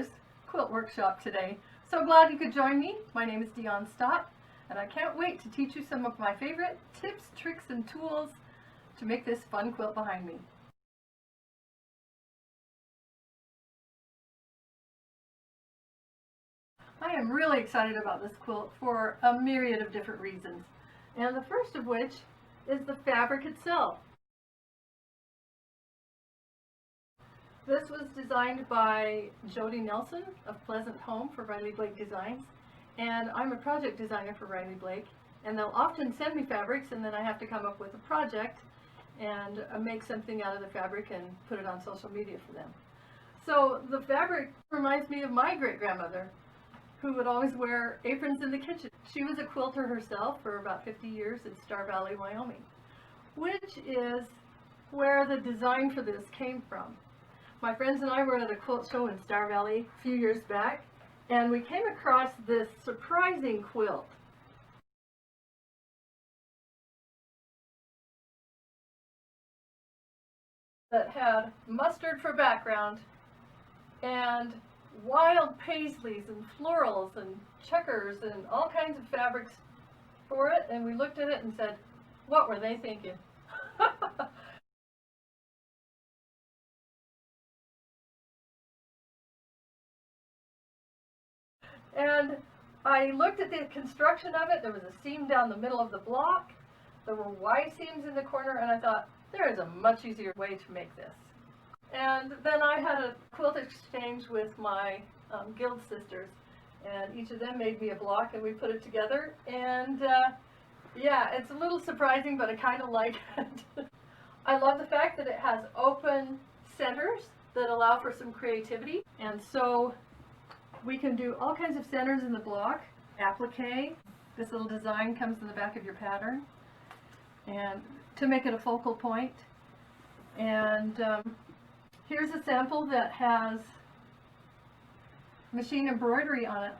Garters quilt workshop today. So glad you could join me. My name is Deonn Stott, and I can't wait to teach you some of my favorite tips, tricks, and tools to make this fun quilt behind me. I am really excited about this quilt for a myriad of different reasons, and the first of which is the fabric itself. This was designed by Jody Nelson of Pleasant Home for Riley Blake Designs, and I'm a project designer for Riley Blake, and they'll often send me fabrics and then I have to come up with a project and make something out of the fabric and put it on social media for them. So the fabric reminds me of my great-grandmother, who would always wear aprons in the kitchen. She was a quilter herself for about 50 years in Star Valley, Wyoming, which is where the design for this came from. My friends and I were at a quilt show in Star Valley a few years back, and we came across this surprising quilt. That had mustard for background and wild paisleys and florals and checkers and all kinds of fabrics for it, and we looked at it and said, what were they thinking? And I looked at the construction of it. There was a seam down the middle of the block. There were wide seams in the corner, and I thought, there is a much easier way to make this. And then I had a quilt exchange with my guild sisters, and each of them made me a block, and we put it together. And yeah, it's a little surprising, but I kind of like it. I love the fact that it has open centers that allow for some creativity, and so we can do all kinds of centers in the block. Applique, this little design comes in the back of your pattern, and to make it a focal point. And here's a sample that has machine embroidery on it.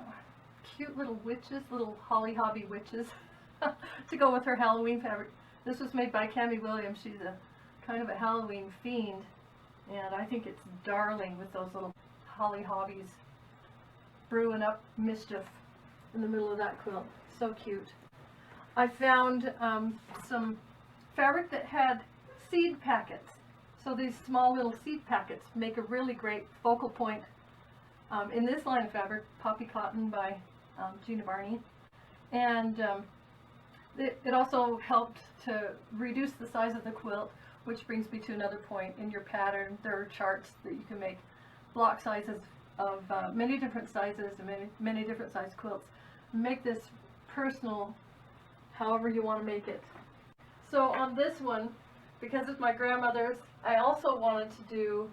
Cute little witches, little holly hobby witches to go with her Halloween fabric. This was made by Cami Williams. She's a kind of a Halloween fiend, and I think it's darling with those little holly hobbies brewing up mischief in the middle of that quilt. So cute. I found some fabric that had seed packets. So these small little seed packets make a really great focal point in this line of fabric, Poppy Cotton by Gina Barney. And it also helped to reduce the size of the quilt, which brings me to another point. In your pattern, there are charts that you can make block sizes of many different sizes and many different size quilts. Make this personal however you want to make it. So on this one, because it's my grandmother's, I also wanted to do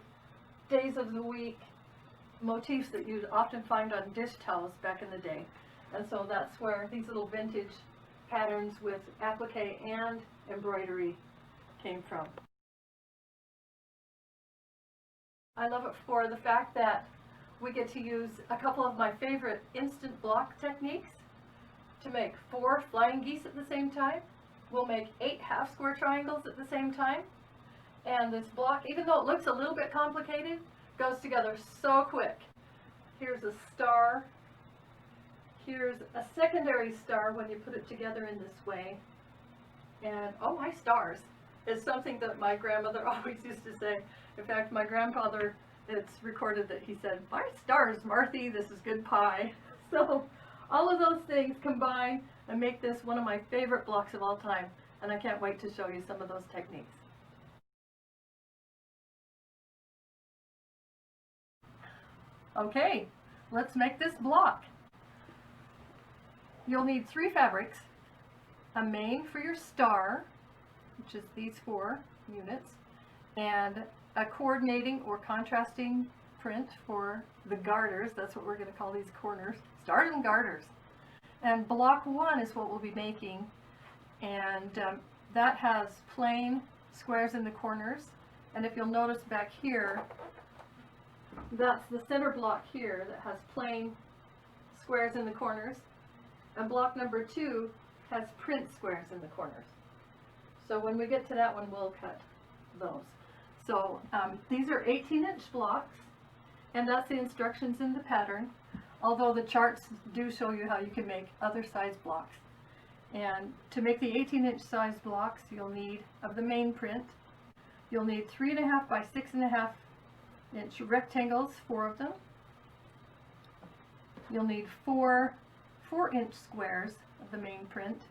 days of the week motifs that you'd often find on dish towels back in the day. And so that's where these little vintage patterns with applique and embroidery came from. I love it for the fact that we get to use a couple of my favorite instant block techniques to make 4 flying geese at the same time. We'll make 8 half square triangles at the same time. And this block, even though it looks a little bit complicated, goes together so quick. Here's a star. Here's a secondary star when you put it together in this way. And oh, my stars is something that my grandmother always used to say. In fact, my grandfather, it's recorded that he said, my stars, Marthy, this is good pie. So all of those things combine and make this one of my favorite blocks of all time. And I can't wait to show you some of those techniques. Okay, let's make this block. You'll need 3 fabrics, a main for your star, which is these 4 units, and a coordinating or contrasting print for the garters. That's what we're going to call these corners. Stars and garters. And block 1 is what we'll be making, and that has plain squares in the corners. And if you'll notice back here, that's the center block here that has plain squares in the corners. And block number 2 has print squares in the corners. So when we get to that one, we'll cut those. So these are 18-inch blocks, And that's the instructions in the pattern, although the charts do show you how you can make other size blocks. And to make the 18-inch size blocks, you'll need, of the main print, you'll need 3.5 by 6.5 inch rectangles, 4 of them. You'll need 4 4-inch squares of the main print.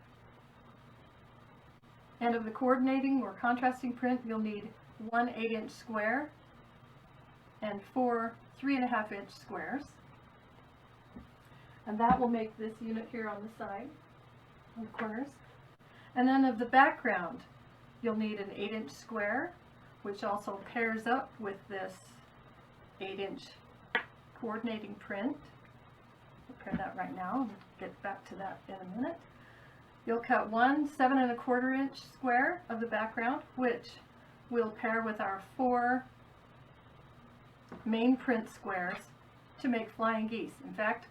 And of the coordinating or contrasting print, you'll need 1 8-inch square and 4 3.5-inch squares. And that will make this unit here on the side, on the corners. And then of the background, you'll need an 8-inch square, which also pairs up with this 8-inch coordinating print. We'll pair that right now and get back to that in a minute. You'll cut 1 7.25-inch square of the background, which will pair with our 4 main print squares to make flying geese. In fact,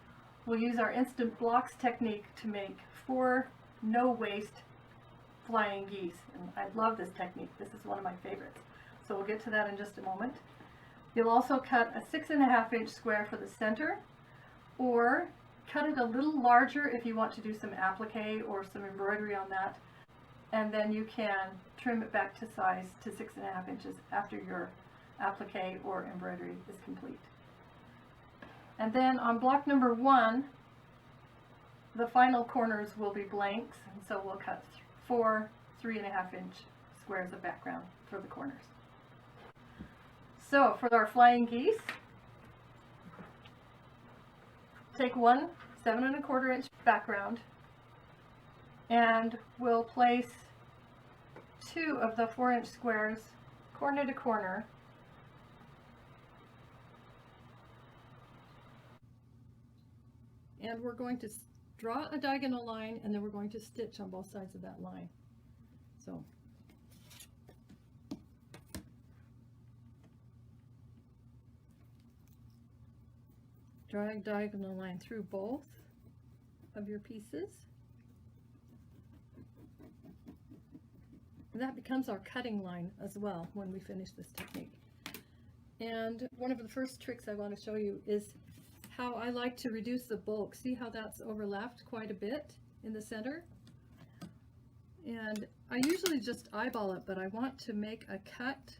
we'll use our instant blocks technique to make 4 no-waste flying geese. And I love this technique. This is one of my favorites. So we'll get to that in just a moment. You'll also cut a 6.5-inch square for the center, or cut it a little larger if you want to do some applique or some embroidery on that. And then you can trim it back to size to 6.5 inches after your applique or embroidery is complete. And then on block number 1, the final corners will be blanks, and so we'll cut 4 3.5-inch squares of background for the corners. So for our flying geese, take 1 7.25-inch background, and we'll place 2 of the 4-inch squares corner to corner. And we're going to draw a diagonal line, and then we're going to stitch on both sides of that line. So draw a diagonal line through both of your pieces. And that becomes our cutting line as well when we finish this technique. And one of the first tricks I want to show you is how I like to reduce the bulk. See how that's overlapped quite a bit in the center? And I usually just eyeball it, but I want to make a cut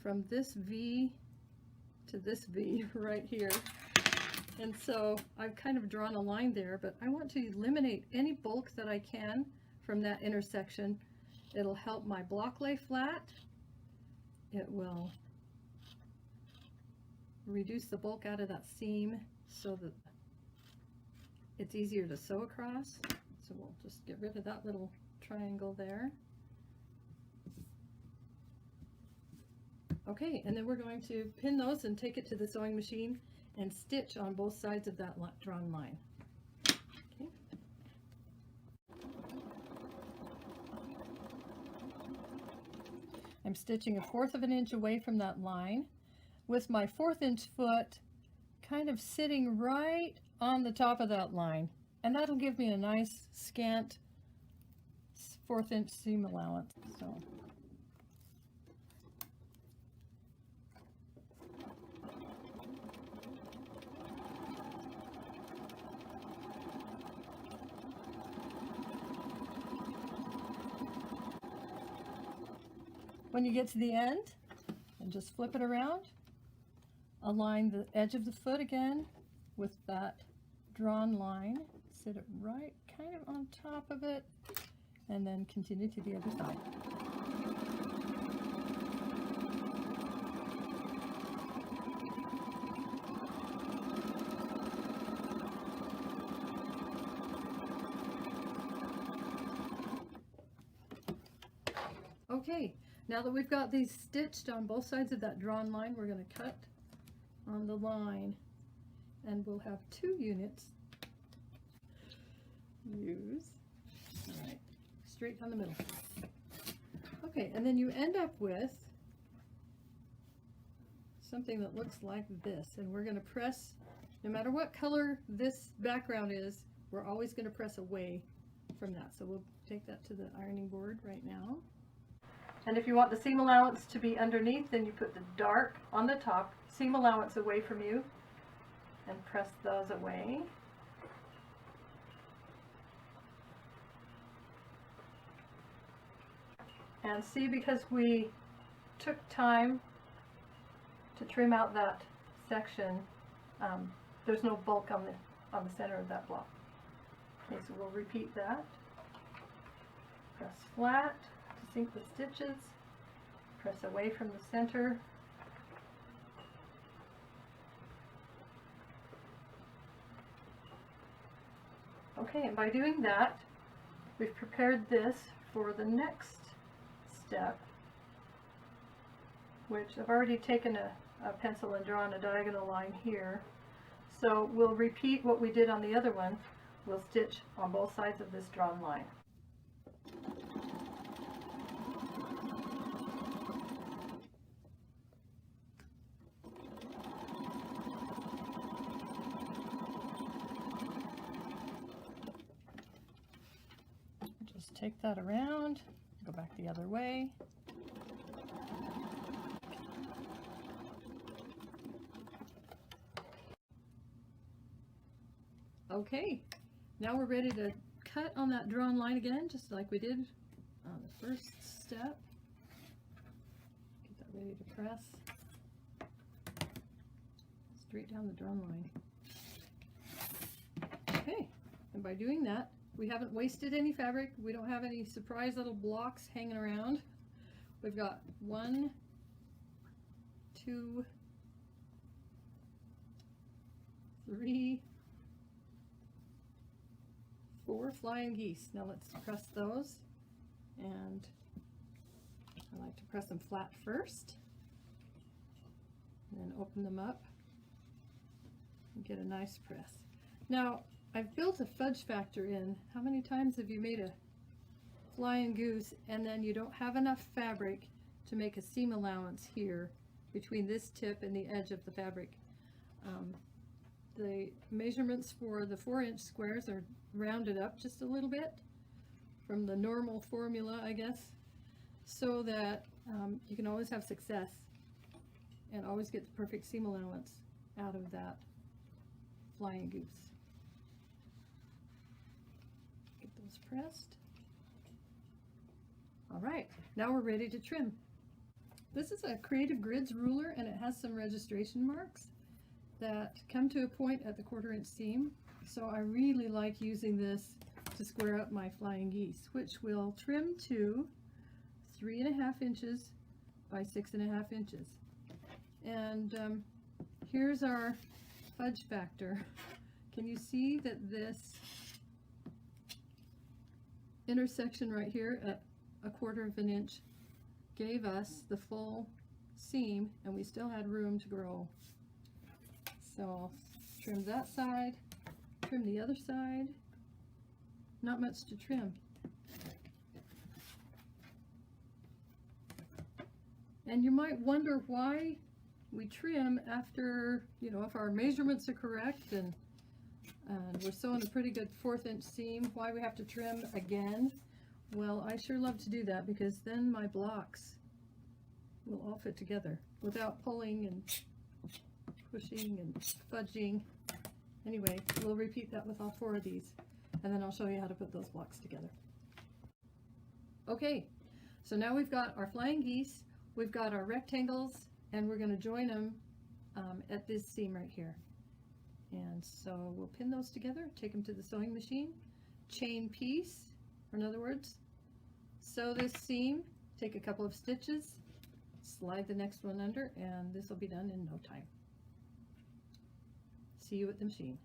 from this V to this V right here. And so I've kind of drawn a line there, but I want to eliminate any bulk that I can from that intersection. It'll help my block lay flat. It will reduce the bulk out of that seam so that it's easier to sew across. So we'll just get rid of that little triangle there. Okay, and then we're going to pin those and take it to the sewing machine and stitch on both sides of that drawn line. Okay. I'm stitching 1/4 of an inch away from that line, with my 1/4 inch foot kind of sitting right on the top of that line. And that'll give me a nice scant 1/4 inch seam allowance. So when you get to the end, and just flip it around, align the edge of the foot again with that drawn line, sit it right kind of on top of it, and then continue to the other side. Okay, now that we've got these stitched on both sides of that drawn line, we're going to cut on the line, and we'll have 2 units. Use. All right, straight down the middle. Okay, and then you end up with something that looks like this, and we're going to press, no matter what color this background is, we're always going to press away from that. So we'll take that to the ironing board right now. And if you want the seam allowance to be underneath, then you put the dark on the top, seam allowance away from you, and press those away. And see, because we took time to trim out that section, there's no bulk on the center of that block. Okay, so we'll repeat that. Press flat to sink the stitches. Press away from the center. Okay, and by doing that, we've prepared this for the next step, which I've already taken a pencil and drawn a diagonal line here. So we'll repeat what we did on the other one. We'll stitch on both sides of this drawn line. Just take that around, go back the other way. Okay, now we're ready to cut on that drawn line again, just like we did on the first step. Get that ready to press. Straight down the drawn line. Okay, and by doing that, we haven't wasted any fabric. We don't have any surprise little blocks hanging around. We've got 1, 2, 3, 4 flying geese. Now let's press those, and I like to press them flat first, and then open them up and get a nice press. Now I've built a fudge factor in. How many times have you made a flying goose and then you don't have enough fabric to make a seam allowance here between this tip and the edge of the fabric? The measurements for the 4-inch squares are rounded up just a little bit from the normal formula, I guess, so that you can always have success and always get the perfect seam allowance out of that flying goose. Get those pressed. All right, now we're ready to trim. This is a Creative Grids ruler, and it has some registration marks that come to a point at the 1/4-inch seam. So I really like using this to square up my flying geese, which will trim to 3.5 inches by 6.5 inches. And here's our fudge factor. Can you see that this intersection right here at 1/4 inch gave us the full seam, and we still had room to grow. So I'll trim that side, trim the other side. Not much to trim. And you might wonder why we trim after, if our measurements are correct and we're sewing a pretty good 1/4-inch seam, why we have to trim again. Well, I sure love to do that, because then my blocks will all fit together without pulling and pushing and fudging. Anyway, we'll repeat that with all 4 of these, and then I'll show you how to put those blocks together. Okay, so now we've got our flying geese, we've got our rectangles, and we're going to join them at this seam right here. And so we'll pin those together, take them to the sewing machine, chain piece, or in other words, sew this seam, take a couple of stitches, slide the next one under, and this will be done in no time. See you at the machine.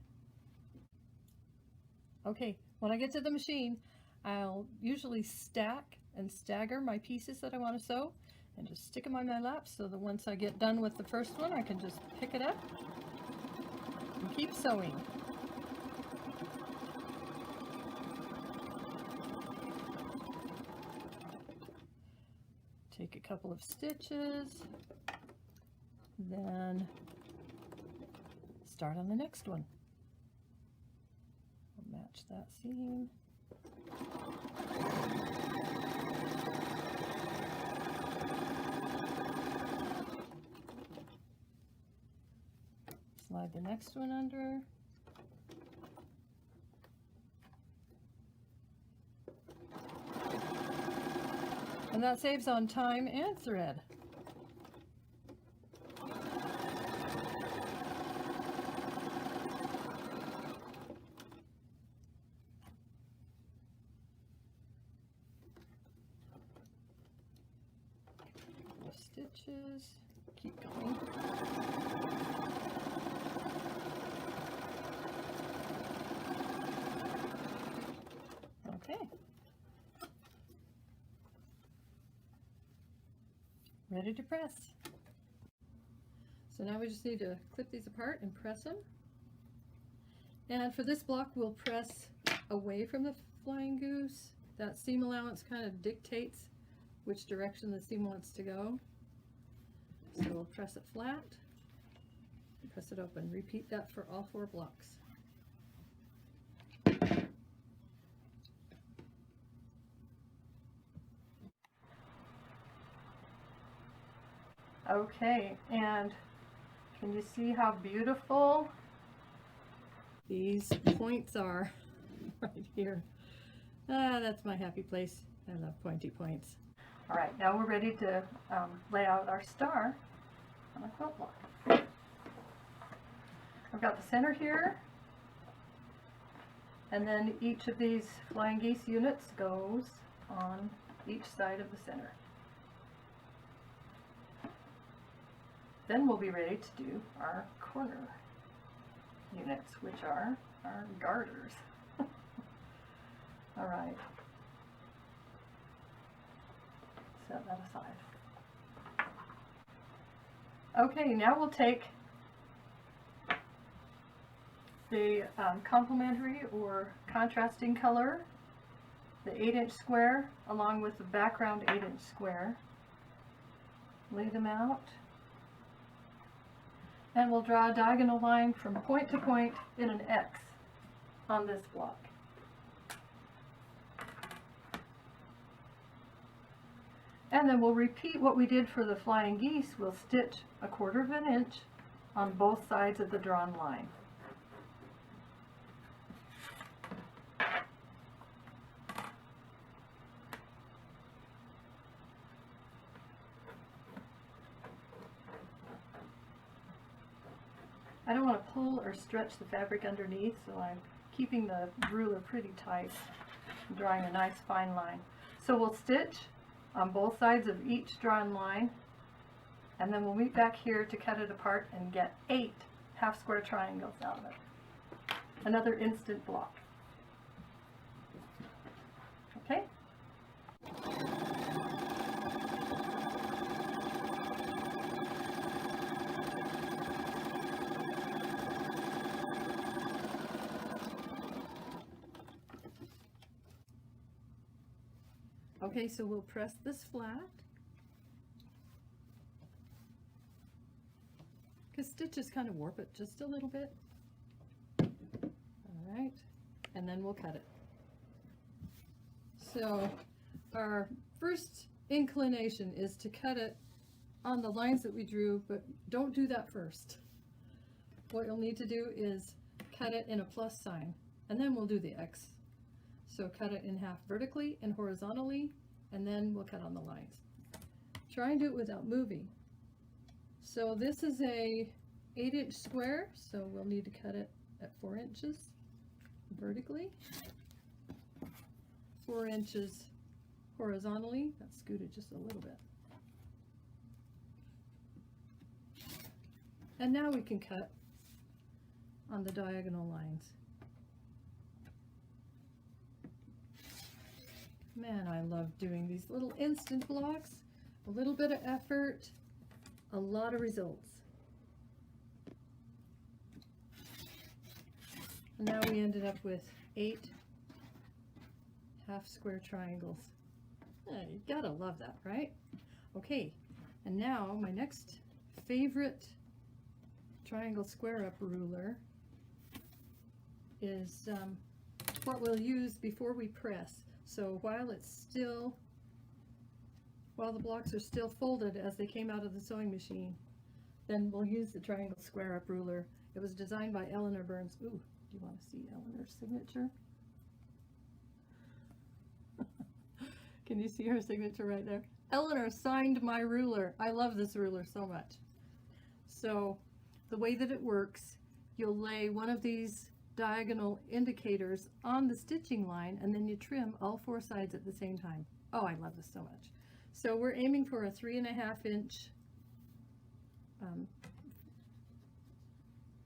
Okay, when I get to the machine, I'll usually stack and stagger my pieces that I want to sew and just stick them on my lap, so that once I get done with the first one, I can just pick it up and keep sewing. Take a couple of stitches, then start on the next one. I'll match that seam. Slide the next one under. And that saves on time and thread. Stitches, keep going. Okay. Ready to press. So now we just need to clip these apart and press them. And for this block, we'll press away from the flying goose. That seam allowance kind of dictates which direction the seam wants to go. So we'll press it flat, press it open. Repeat that for all 4 blocks. Okay, and can you see how beautiful these points are right here? Ah, that's my happy place. I love pointy points. All right, now we're ready to lay out our star on a quilt block. I've got the center here, and then each of these flying geese units goes on each side of the center. Then we'll be ready to do our corner units, which are our garters. All right. Set that aside. Okay, now we'll take the complementary or contrasting color, the 8-inch square, along with the background 8-inch square. Lay them out. And we'll draw a diagonal line from point to point in an X on this block. And then we'll repeat what we did for the flying geese. We'll stitch 1/4 inch on both sides of the drawn line. I don't want to pull or stretch the fabric underneath, so I'm keeping the ruler pretty tight and drawing a nice fine line. So we'll stitch on both sides of each drawn line, and then we'll meet back here to cut it apart and get 8 half square triangles out of it. Another instant block. Okay? Okay, so we'll press this flat, because stitches kind of warp it just a little bit. All right, and then we'll cut it. So our first inclination is to cut it on the lines that we drew, but don't do that first. What you'll need to do is cut it in a plus sign, and then we'll do the X. So cut it in half vertically and horizontally, and then we'll cut on the lines. Try and do it without moving. So this is a 8-inch square, so we'll need to cut it at 4 inches vertically, 4 inches horizontally. That's scooted just a little bit. And now we can cut on the diagonal lines. Man, I love doing these little instant blocks. A little bit of effort, a lot of results. And now we ended up with 8 half square triangles. You gotta love that, right? Okay, and now my next favorite triangle square up ruler is what we'll use before we press. So while the blocks are still folded as they came out of the sewing machine, then we'll use the triangle square up ruler. It was designed by Eleanor Burns. Ooh, do you want to see Eleanor's signature? Can you see her signature right there? Eleanor signed my ruler. I love this ruler so much. So the way that it works, you'll lay one of these diagonal indicators on the stitching line, and then you trim all 4 sides at the same time. Oh, I love this so much. So we're aiming for a 3.5 inch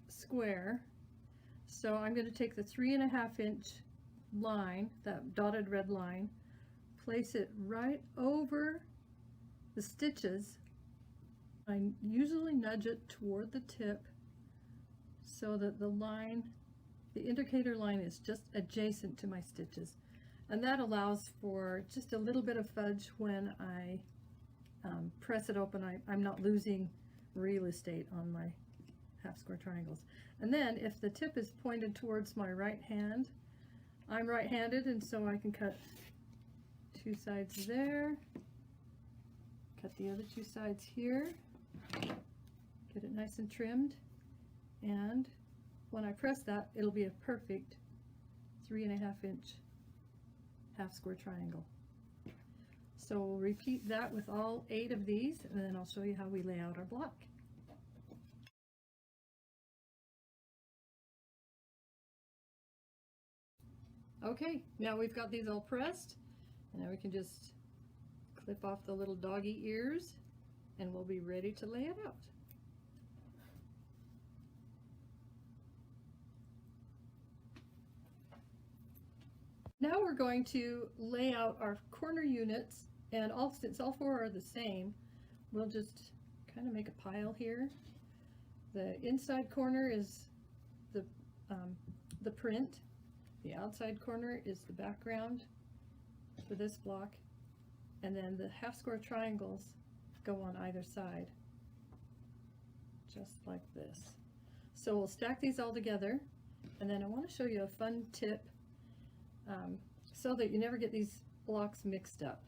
square. So I'm going to take the 3.5 inch line, that dotted red line, place it right over the stitches. I usually nudge it toward the tip so that the line, the indicator line, is just adjacent to my stitches, and that allows for just a little bit of fudge when I press it open. I'm not losing real estate on my half square triangles. And then if the tip is pointed towards my right hand, I'm right-handed, and so I can cut 2 sides there, cut the other 2 sides here, get it nice and trimmed, and when I press that, it'll be a perfect 3.5 inch half square triangle. So we'll repeat that with all 8 of these, and then I'll show you how we lay out our block. Okay, now we've got these all pressed, and now we can just clip off the little doggy ears, and we'll be ready to lay it out. Now we're going to lay out our corner units, and since all 4 are the same, we'll just kind of make a pile here. The inside corner is the print. The outside corner is the background for this block, and then the half square triangles go on either side, just like this. So we'll stack these all together, and then I want to show you a fun tip so that you never get these blocks mixed up.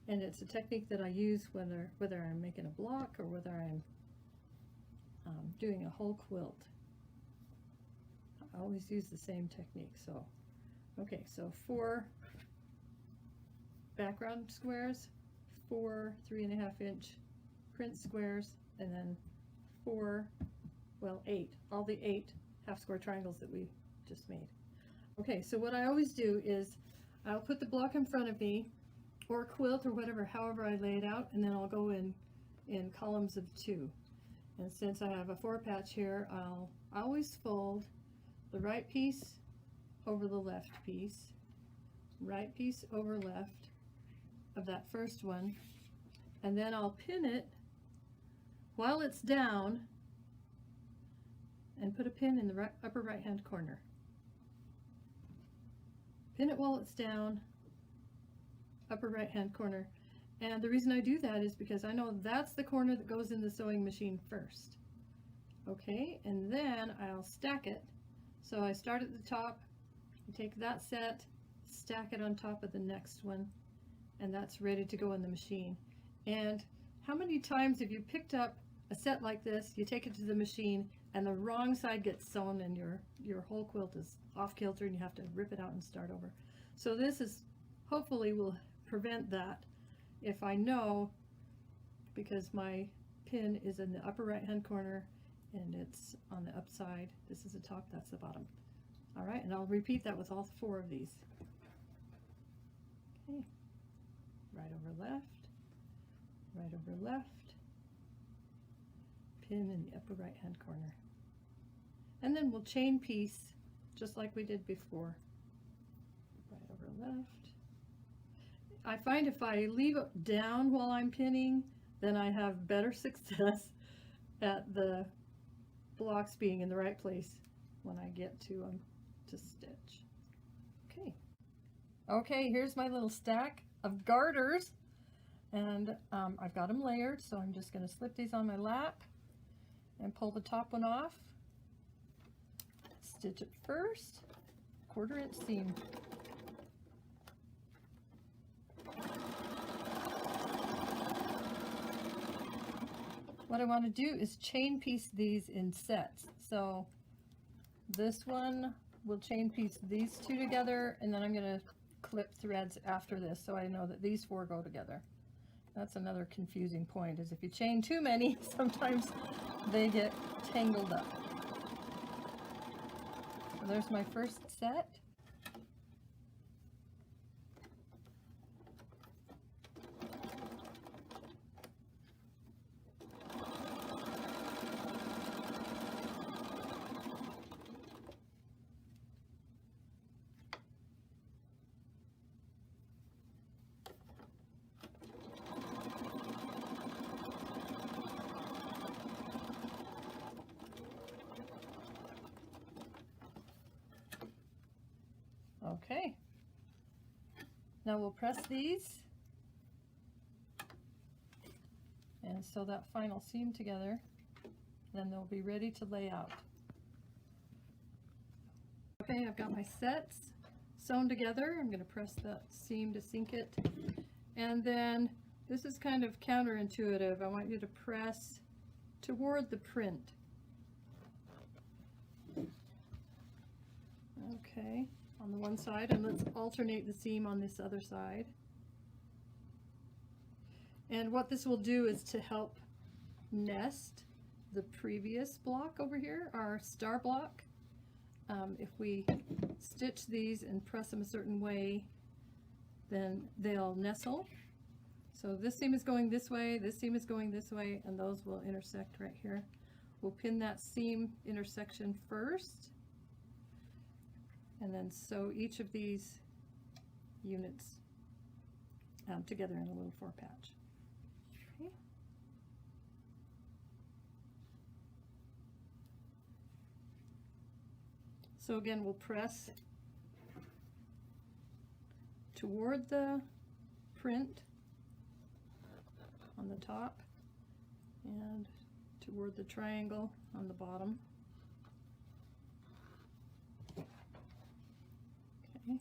And it's a technique that I use whether I'm making a block or whether I'm doing a whole quilt. I always use the same technique. So, okay, so 4 background squares, 4 3.5 inch print squares, and then 8, all the 8 half square triangles that we just made. Okay, so what I always do is I'll put the block in front of me, or quilt, or whatever, however I lay it out, and then I'll go in columns of 2. And since I have a 4 patch here, I'll always fold the right piece over the left piece, right piece over left of that first one, and then I'll pin it while it's down and put a pin in the upper right hand corner. Pin it while it's down, upper right hand corner. And the reason I do that is because I know that's the corner that goes in the sewing machine first. Okay, and then I'll stack it. So I start at the top, I take that set, stack it on top of the next one, and that's ready to go in the machine. And how many times have you picked up a set like this, you take it to the machine, and the wrong side gets sewn and your whole quilt is off kilter and you have to rip it out and start over? So this is hopefully will prevent that if I know, because my pin is in the upper right hand corner and it's on the upside. This is the top, that's the bottom. All right, and I'll repeat that with all 4 of these. Okay, right over left, right over left, pin in the upper right hand corner. And then we'll chain piece just like we did before. Right over left. I find if I leave it down while I'm pinning, then I have better success at the blocks being in the right place when I get to them to stitch. Okay. Okay, here's my little stack of garters, and I've got them layered, so I'm just going to slip these on my lap and pull the top one off. Stitch it first, 1/4 inch seam. what I want to do is chain piece these in sets. So this one will chain piece these two together, and then I'm going to clip threads after this so I know that these four go together. That's another confusing point, is if you chain too many, sometimes they get tangled up. So there's my first set. Okay, now we'll press these and sew that final seam together, then they'll be ready to lay out. Okay, I've got my sets sewn together. I'm going to press that seam to sink it, and then this is kind of counterintuitive. I want you to press toward the print. Okay, on the one side, and let's alternate the seam on this other side. And what this will do is to help nest the previous block over here, our star block. If we stitch these and press them a certain way, then they'll nestle. So this seam is going this way, this seam is going this way, and those will intersect right here. We'll pin that seam intersection first, and then sew each of these units together in a little 4-patch. Okay. So again, we'll press toward the print on the top and toward the triangle on the bottom. Okay.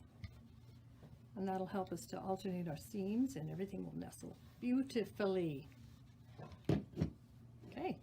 And that'll help us to alternate our seams, and everything will nestle beautifully. Okay.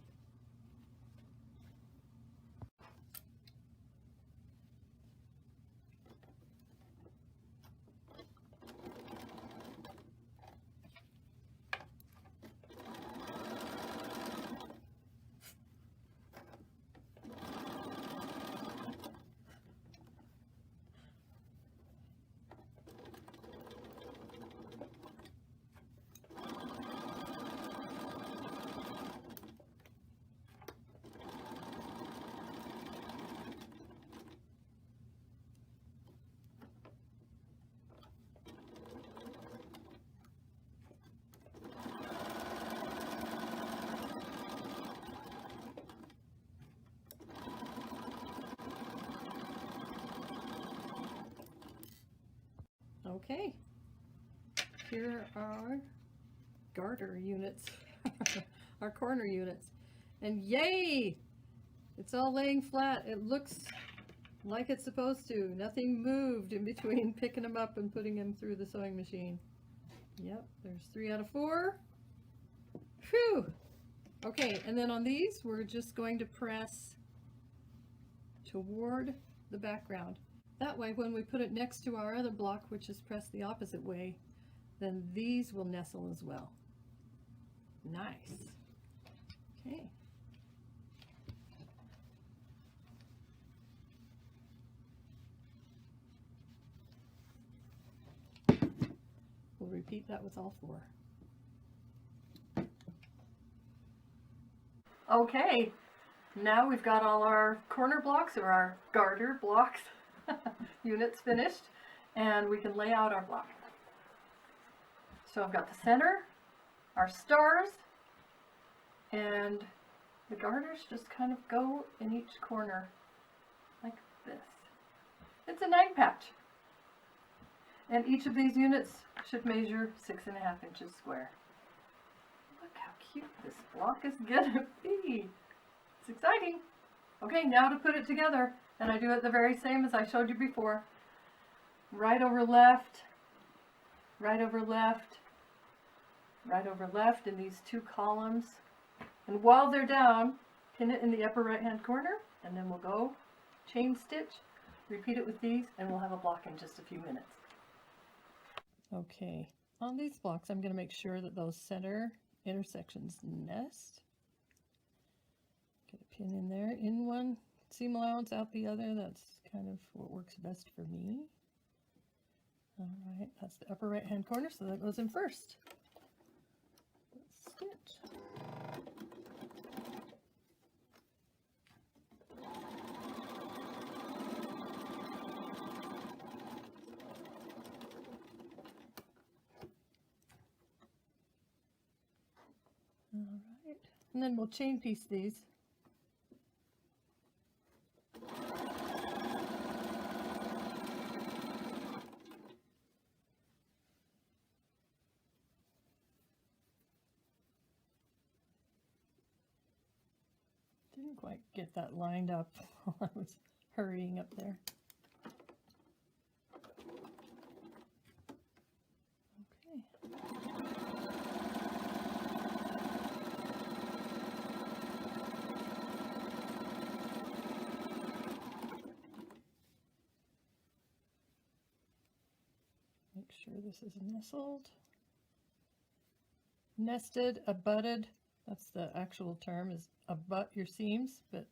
Okay, here are garter units, our corner units, and yay! It's all laying flat. It looks like it's supposed to. Nothing moved in between picking them up and putting them through the sewing machine. Yep, there's 3 out of 4. Phew! Okay, and then on these, we're just going to press toward the background. That way, when we put it next to our other block, which is pressed the opposite way, then these will nestle as well. Nice. Okay. We'll repeat that with all 4. Okay, now we've got all our corner blocks, or our garter blocks, units finished, and we can lay out our block. So I've got the center, our stars, and the garters just kind of go in each corner like this. It's a 9-patch, and each of these units should measure 6.5 inches square. Look how cute this block is gonna be. It's exciting. Okay, now to put it together, and I do it the very same as I showed you before. Right over left, right over left, right over left in these 2 columns. And while they're down, pin it in the upper right hand corner, and then we'll go chain stitch, repeat it with these, and we'll have a block in just a few minutes. Okay, on these blocks I'm going to make sure that those center intersections nest. Get a pin in there, in one seam allowance, out the other. That's kind of what works best for me. All right, that's the upper right hand corner, so that goes in first. Let's stitch. All right, and then we'll chain piece these. Didn't quite get that lined up while I was hurrying up there. Okay. Make sure this is nestled. Nested, abutted. That's the actual term, is abut your seams, but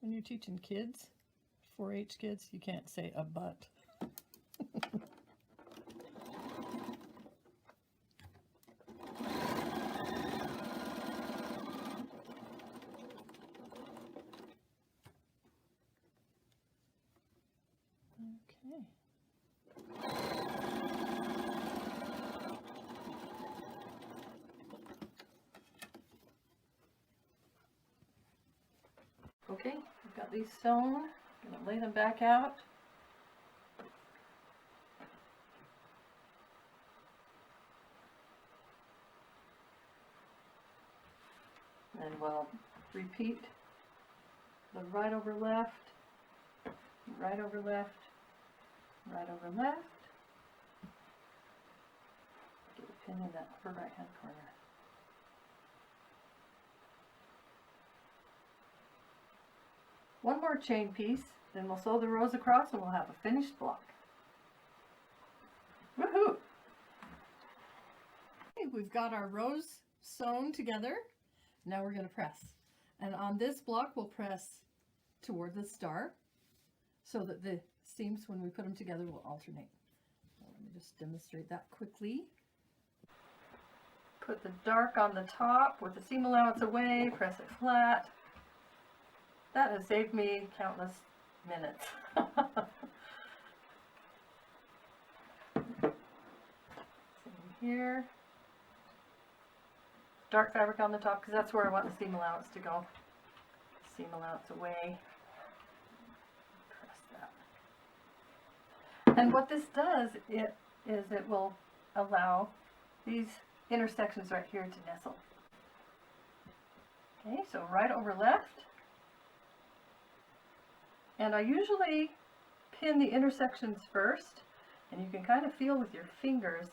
when you're teaching kids, 4-H kids, you can't say abut. Okay. Okay, we've got these sewn. I'm going to lay them back out. And we'll repeat the right over left, right over left, right over left. Get a pin in that upper right hand corner. One more chain piece, then we'll sew the rows across and we'll have a finished block. Woohoo! Okay, we've got our rows sewn together. Now we're going to press. And on this block we'll press toward the star so that the seams, when we put them together, will alternate. So let me just demonstrate that quickly. Put the dark on the top with the seam allowance away, press it flat. That has saved me countless minutes. Same here. Dark fabric on the top because that's where I want the seam allowance to go. Seam allowance away. Press that. And what this does is it will allow these intersections right here to nestle. Okay, so right over left. And I usually pin the intersections first, and you can kind of feel with your fingers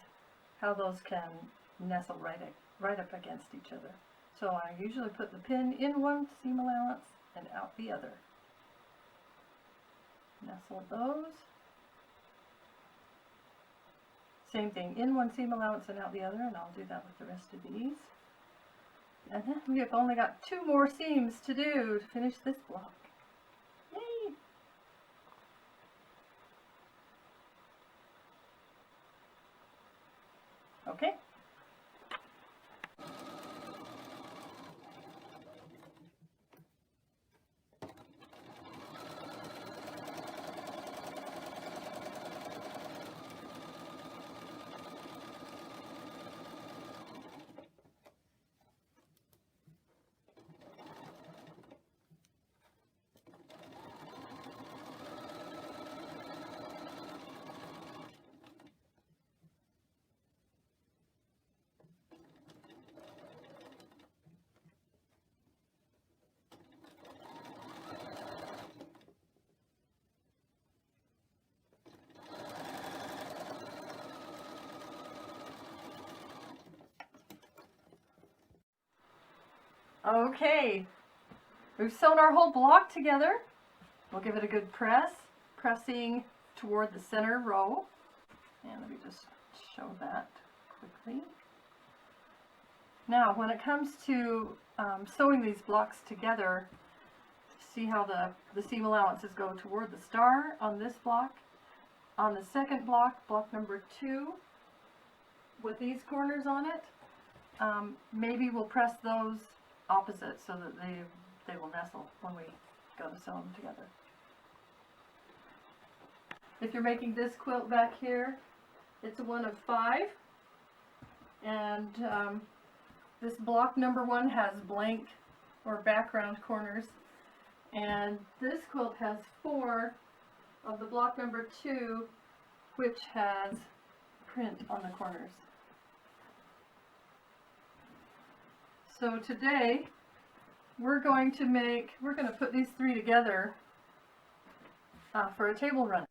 how those can nestle right up against each other. So I usually put the pin in one seam allowance and out the other. Nestle those. Same thing, in one seam allowance and out the other, and I'll do that with the rest of these. And then we have only got 2 more seams to do to finish this block. Yay! Okay. Okay, we've sewn our whole block together. We'll give it a good press, pressing toward the center row. And let me just show that quickly. Now, when it comes to sewing these blocks together, see how the seam allowances go toward the star on this block. On the second block, block number 2, with these corners on it, maybe we'll press those opposite so that they will nestle when we go to sew them together. If you're making this quilt back here, it's a 1 of 5, and this block number 1 has blank or background corners, and this quilt has 4 of the block number 2, which has print on the corners. So today we're going to put these 3 together for a table run.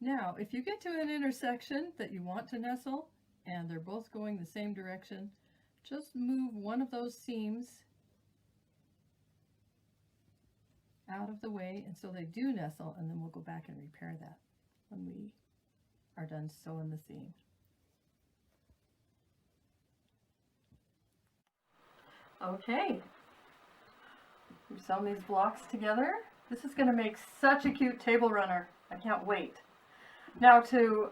Now, if you get to an intersection that you want to nestle and they're both going the same direction, just move one of those seams out of the way, and so they do nestle, and then we'll go back and repair that when we are done sewing the seam. Okay, we've sewn these blocks together. This is going to make such a cute table runner. I can't wait. Now, to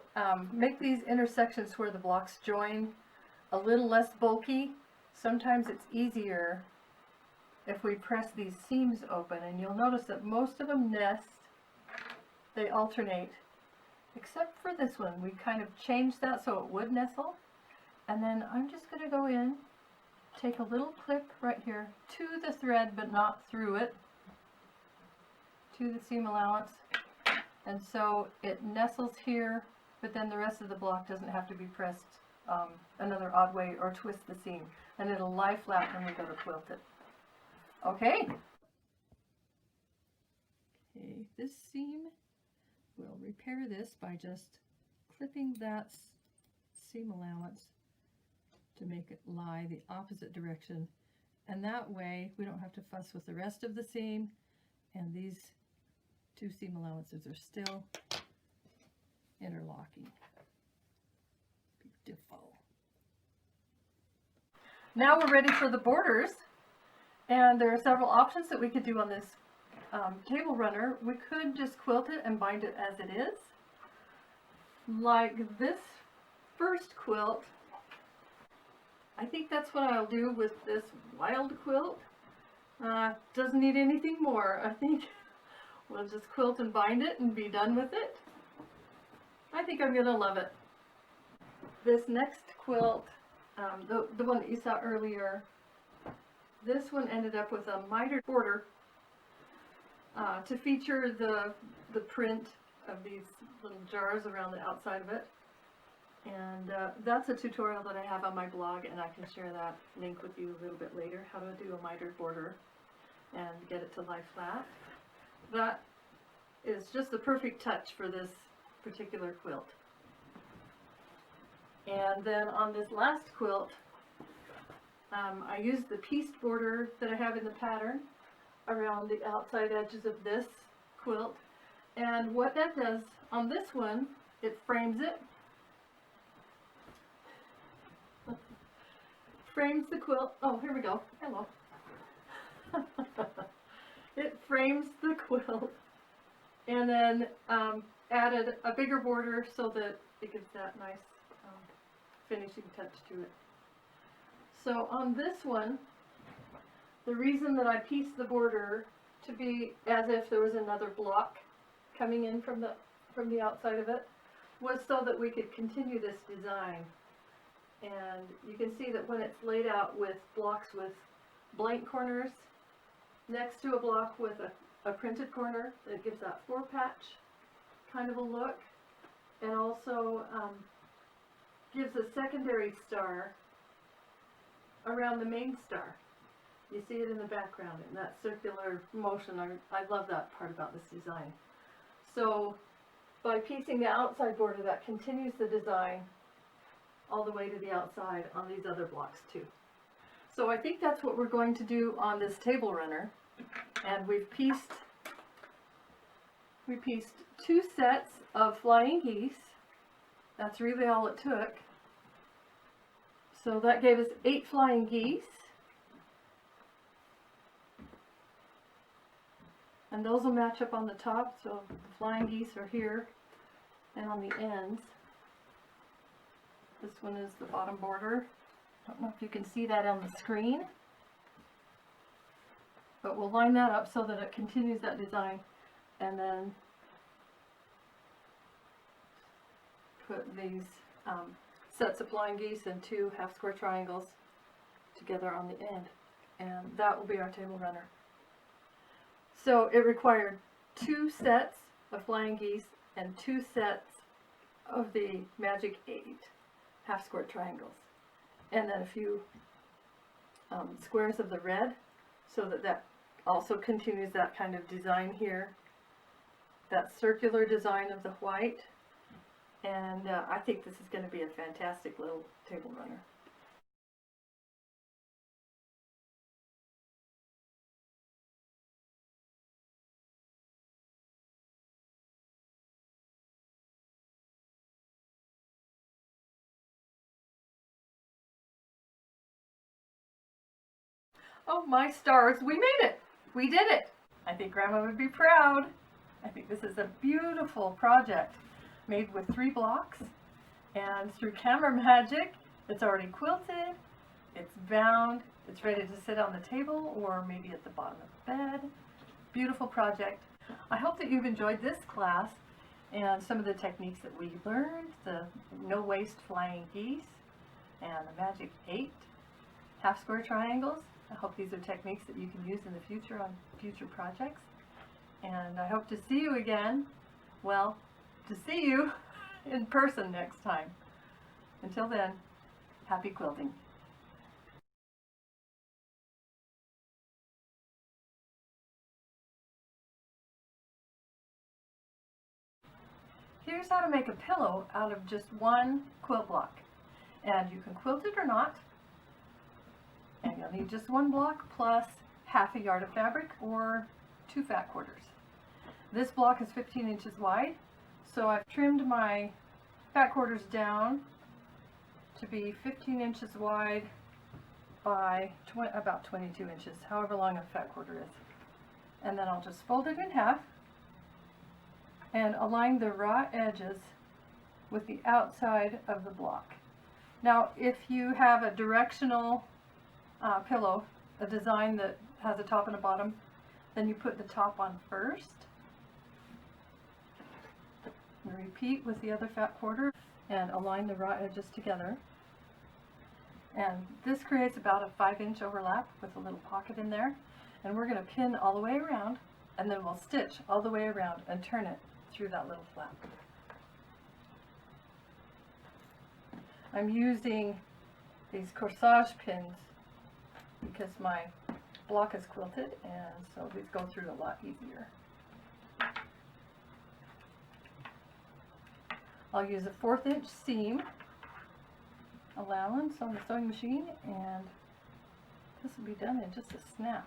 make these intersections where the blocks join a little less bulky, sometimes it's easier if we press these seams open, and you'll notice that most of them nest, they alternate, except for this one. We kind of changed that so it would nestle, and then I'm just going to go in, take a little clip right here to the thread but not through it, to the seam allowance, and so it nestles here, but then the rest of the block doesn't have to be pressed another odd way or twist the seam, and it'll lie flat when we go to quilt it. Okay. Okay, this seam, we'll repair this by just clipping that seam allowance to make it lie the opposite direction, and that way we don't have to fuss with the rest of the seam, and these 2 seam allowances are still interlocking. Beautiful. Now we're ready for the borders, and there are several options that we could do on this table runner. We could just quilt it and bind it as it is, like this first quilt. I think that's what I'll do with this wild quilt. Doesn't need anything more. I think we'll just quilt and bind it and be done with it. I think I'm gonna love it. This next quilt, the one that you saw earlier, this one ended up with a mitered border to feature the print of these little jars around the outside of it. And that's a tutorial that I have on my blog, and I can share that link with you a little bit later, how to do a mitered border and get it to lie flat. That is just the perfect touch for this particular quilt. And then on this last quilt, I used the pieced border that I have in the pattern around the outside edges of this quilt. And what that does on this one, it frames it. Frames the quilt. Oh, here we go. Hello. It frames the quilt, and then added a bigger border so that it gives that nice finishing touch to it. So on this one, the reason that I pieced the border to be as if there was another block coming in from the outside of it was so that we could continue this design. And you can see that when it's laid out with blocks with blank corners next to a block with a printed corner, it gives that 4-patch kind of a look, and also gives a secondary star around the main star. You see it in the background in that circular motion. I love that part about this design. So by piecing the outside border that continues the design all the way to the outside on these other blocks too. So I think that's what we're going to do on this table runner. And we pieced 2 sets of flying geese. That's really all it took. So that gave us 8 flying geese. And those will match up on the top, so the flying geese are here and on the ends. This one is the bottom border. I don't know if you can see that on the screen, but we'll line that up so that it continues that design, and then put these sets of flying geese and 2 half square triangles together on the end, and that will be our table runner. So it required 2 sets of flying geese and 2 sets of the magic 8 half square triangles, and then a few squares of the red, so that also continues that kind of design here, that circular design of the white. And I think this is going to be a fantastic little table runner. Oh my stars, we made it! We did it! I think Grandma would be proud. I think this is a beautiful project made with 3 blocks, and through camera magic it's already quilted, it's bound, it's ready to sit on the table or maybe at the bottom of the bed. Beautiful project. I hope that you've enjoyed this class and some of the techniques that we learned, the no waste flying geese and the magic 8 half square triangles. I hope these are techniques that you can use in the future on future projects. And I hope to see you again, well, to see you in person next time. Until then, happy quilting. Here's how to make a pillow out of just 1 quilt block. And you can quilt it or not. And you'll need just 1 block plus half a yard of fabric or 2 fat quarters. This block is 15 inches wide, so I've trimmed my fat quarters down to be 15 inches wide by about 22 inches, however long a fat quarter is. And then I'll just fold it in half and align the raw edges with the outside of the block. Now, if you have a directional pillow, a design that has a top and a bottom, then you put the top on first. And repeat with the other fat quarter and align the raw edges together. And this creates about a 5-inch overlap with a little pocket in there. And we're going to pin all the way around, and then we'll stitch all the way around and turn it through that little flap. I'm using these corsage pins because my block is quilted, and so these go through a lot easier. I'll use a 1/4 inch seam allowance on the sewing machine, and this will be done in just a snap.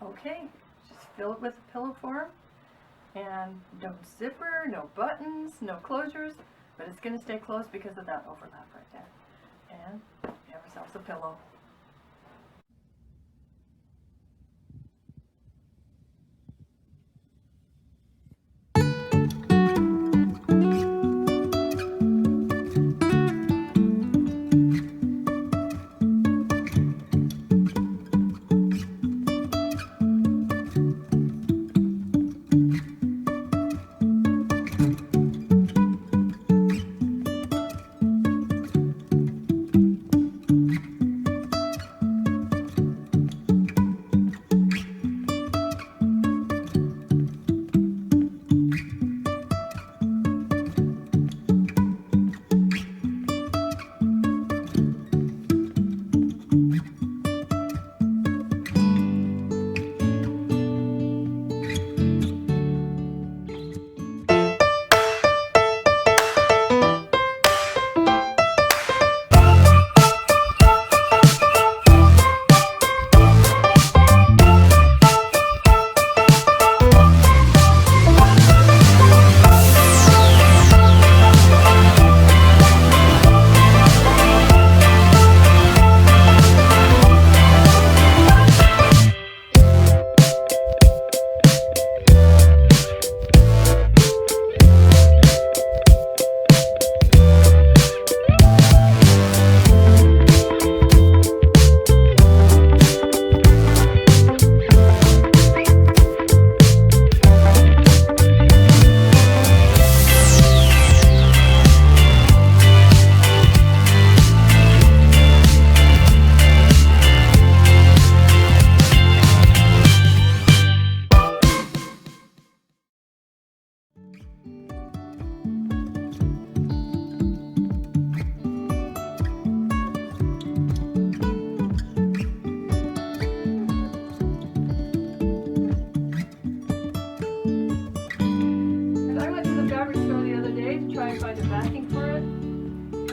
Okay, just fill it with a pillow form, and no zipper, no buttons, no closures, but it's going to stay closed because of that overlap right there. And we have ourselves a pillow. can't find a backing for it.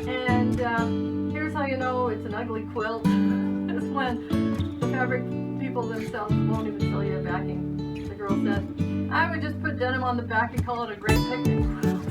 And here's how you know it's an ugly quilt. It's when the fabric people themselves won't even sell you a backing. The girl said, I would just put denim on the back and call it a great picnic quilt.